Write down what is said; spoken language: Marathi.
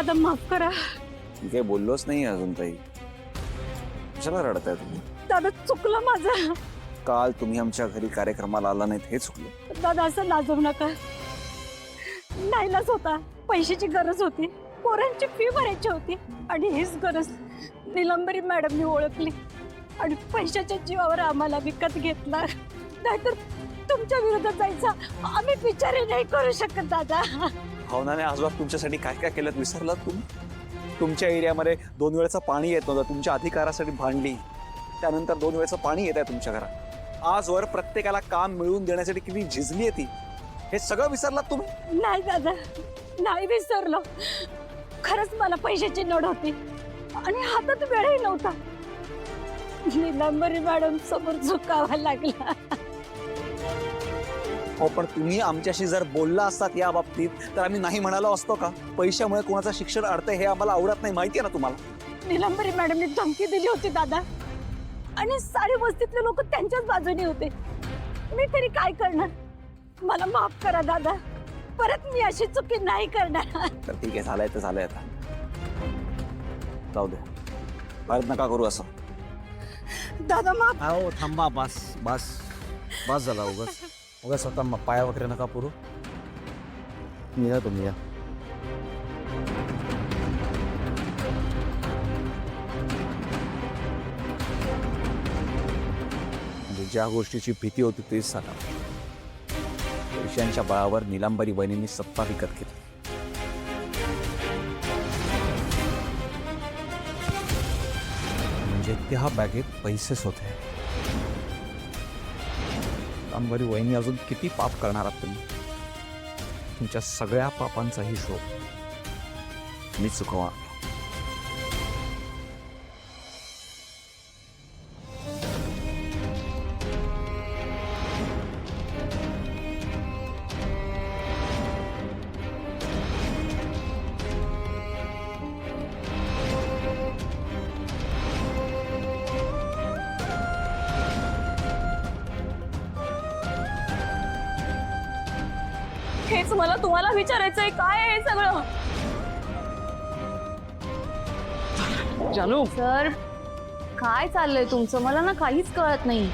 दादा माफ करा. मी काही बोललोच नाही अजून ताई. कशाला रडताय तुम्ही? दादा चुकलं माझं. काल तुम्ही आमच्या घरी कार्यक्रमाला आला नाहीत हे चुकलं. दादा असं लाजवू नका. नाईलाज होता, पैशाची गरज होती, पोरांची फी भरायची होती आणि हीच गरज निलंबरी मॅडमनी ओळखली आणि पैशाच्या जीवावर आम्हाला विकत घेतला. नाहीतर तुमच्या विरोधात जायचा आम्ही विचारही नाही करू शकत दादा. भावनाने आजोबा तुमच्यासाठी काय काय केलं विसरलात तुम्ही? तुमच्या एरियामध्ये 2 वेळचं पाणी येत नव्हतं, तुमच्या अधिकारासाठी भांडली. त्यानंतर 2 वेळचं पाणी येत आहे तुमच्या घरात. आजवर प्रत्येकाला काम मिळवून देण्यासाठी किती झिजली आहे ती, हे सगळं विसरलात तुम्ही? नाही दादा, नाही विसरलो. खरंच मला पैशाची नड होती आणि हातात वेळही नव्हता. निलंबरी मॅडम समोर झुकावा लागला. हो, पण तुम्ही आमच्याशी जर बोलला असतात या बाबतीत तर आम्ही नाही म्हणालो असतो का? पैशामुळे कोणाचं शिक्षण अडतंय हे आम्हाला आवडत नाही, माहिती आहे ना तुम्हाला? निलंबरी मॅडमने धमकी दिली होती दादा आणि सारी वस्तीतले लोक त्यांच्याच बाजूने होते. मी तरी काय करणार? मला माफ करा दादा, परत मी अशी चुकी नाही करणार. तर ठीक आहे, झालंय तर झालंय, आता जाऊ दे, परत नका करू असं. दादा माफ. हो थांबा, बस बस बस झाला. उगाच उगाच स्वतः पाया वगैरे नका पुरू. या तुम्ही या. म्हणजे ज्या गोष्टीची भीती होती तेच झालं. पैशांच्या बळावर निलांबरी बहिणींनी सत्ता विकत घेतली. म्हणजे त्या बॅगेत पैसेच होते. निलांबरी वहिनी अजून किती पाप करणार आहात तुम्ही? तुमच्या सगळ्या पापांचा हिशोब मी चुकवा. हेच मला तुम्हाला विचारायचंय, काय आहे हे सगळं? जानू, सर काय चाललंय तुमचं? मला ना काहीच कळत नाही.